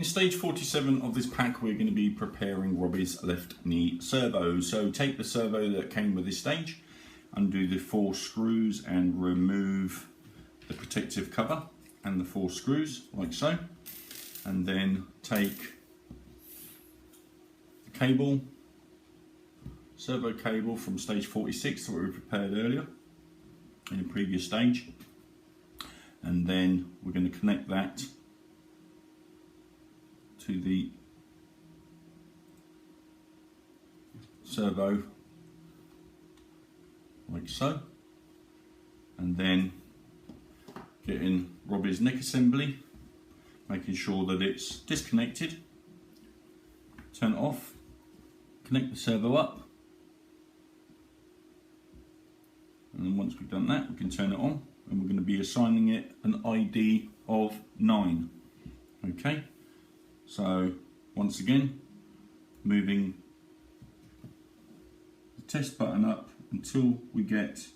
In stage 47 of this pack, we're going to be preparing Robi's left knee servo. So take the servo that came with this stage, undo the 4 screws and remove the protective cover and the 4 screws like so, and then take the cable, servo cable from stage 46 that we prepared earlier in a previous stage, and then we're going to connect that to the servo like so, and then get in Robi's neck assembly, making sure that it's disconnected, turn it off, connect the servo up, and then once we've done that we can turn it on, and we're going to be assigning it an ID of 9. Okay, so once again moving the test button up until we get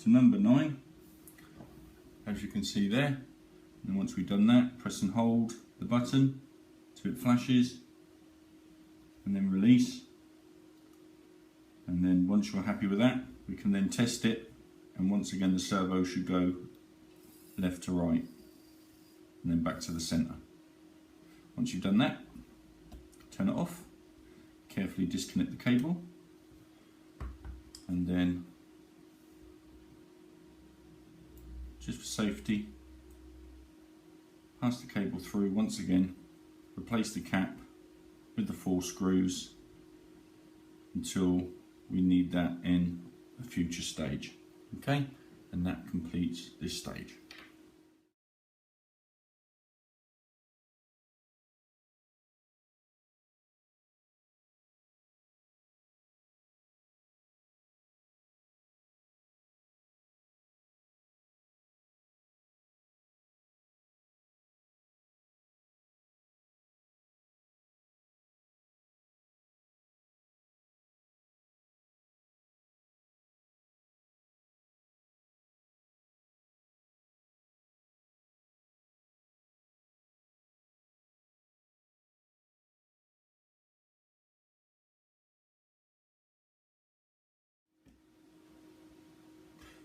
to number 9, as you can see there, and once we've done that, press and hold the button till it flashes, and then release, and then once you're happy with that we can then test it, and once again the servo should go left to right and then back to the center. Once you've done that, turn it off, carefully disconnect the cable, and then just for safety pass the cable through once again, replace the cap with the 4 screws until we need that in a future stage. Okay, and that completes this stage.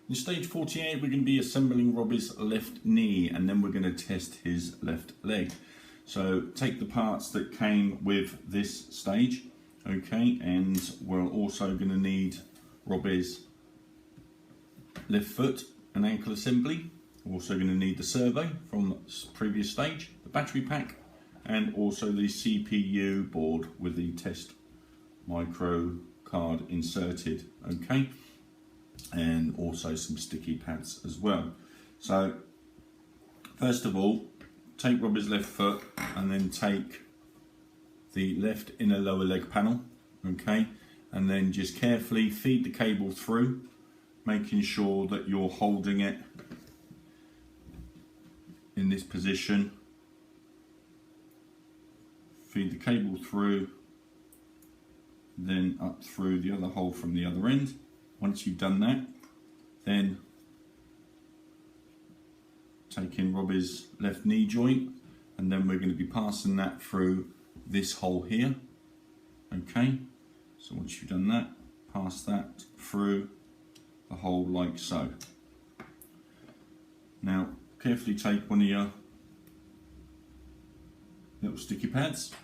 In stage 48 we're going to be assembling Robi's left knee, and then we're going to test his left leg. So take the parts that came with this stage, okay, and we're also going to need Robi's left foot and ankle assembly. We're also going to need the servo from the previous stage, the battery pack, and also the CPU board with the test micro card inserted, okay, and also some sticky pads as well. So first of all, take Robi's left foot and then take the left inner lower leg panel, okay, and then just carefully feed the cable through, making sure that you're holding it in this position. Feed the cable through, then up through the other hole from the other end. Once you've done that, then take in Robi's left knee joint, and then we're going to be passing that through this hole here. Okay, so once you've done that, pass that through the hole like so. Now carefully take one of your little sticky pads,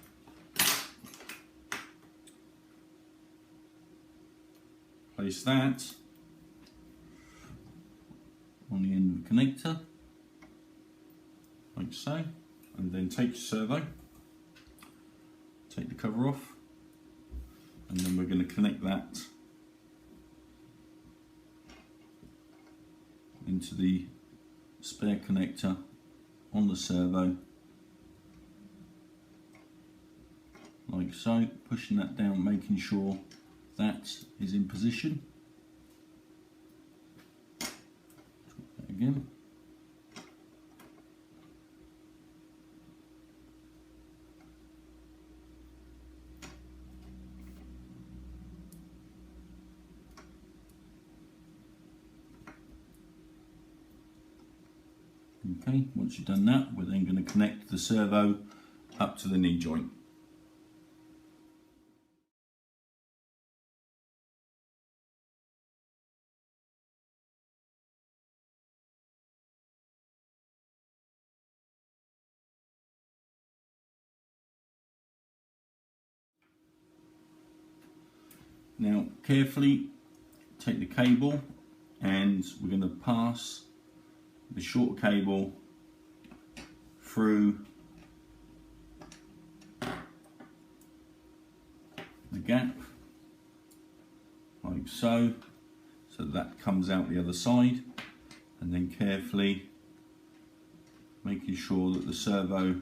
place that on the end of the connector like so, and then take your servo, take the cover off, and then we're going to connect that into the spare connector on the servo like so, pushing that down, making sure that is in position. Try that again. Okay, once you've done that, we're then going to connect the servo up to the knee joint. Now carefully take the cable and we're going to pass the short cable through the gap like so, so that comes out the other side, and then carefully making sure that the servo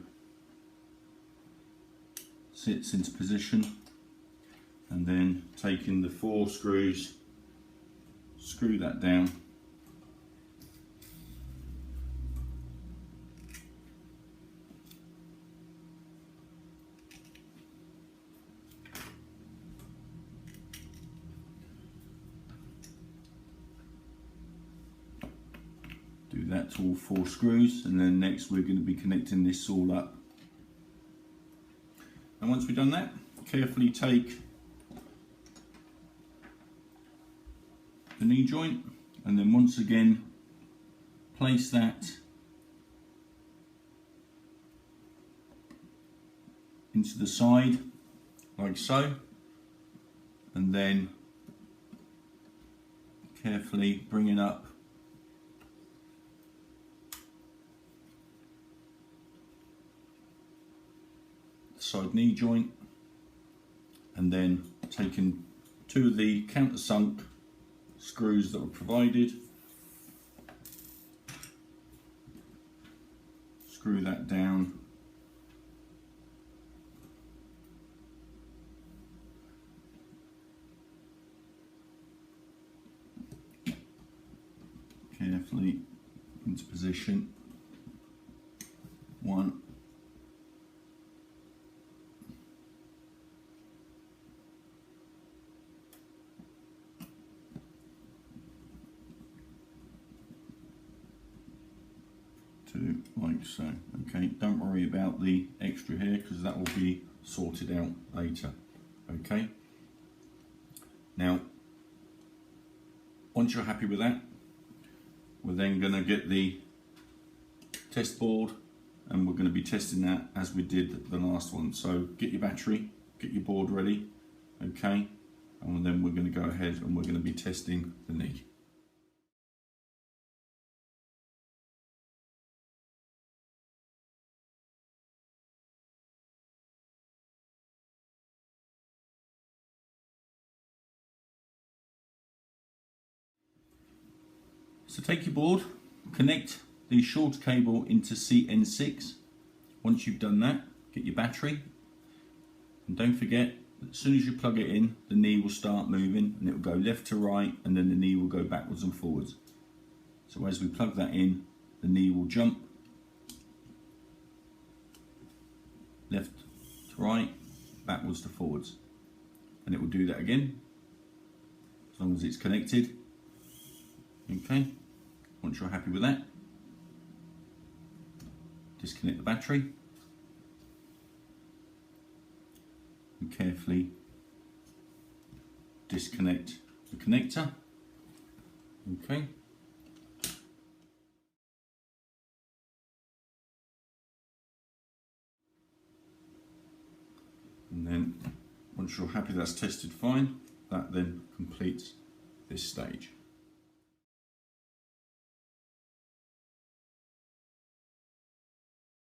sits into position, and then taking the 4 screws, screw that down. Do that to all 4 screws, and then next we're going to be connecting this all up. And once we've done that, carefully take the knee joint, and then once again place that into the side like so, and then carefully bring it up the side knee joint, and then taking 2 of the countersunk screws that were provided, screw that down, carefully into position. 1, 2, like so. Okay, don't worry about the extra here because that will be sorted out later. Okay, now once you're happy with that, we're then going to get the test board and we're going to be testing that as we did the last one. So get your battery, get your board ready, okay, and then we're going to go ahead and we're going to be testing the knee. So take your board, connect the short cable into CN6. Once you've done that, get your battery, and don't forget that as soon as you plug it in, the knee will start moving and it will go left to right, and then the knee will go backwards and forwards. So as we plug that in, the knee will jump left to right, backwards to forwards, and it will do that again as long as it's connected. Okay, once you're happy with that, disconnect the battery and carefully disconnect the connector. Okay, and then once you're happy that's tested fine, that then completes this stage.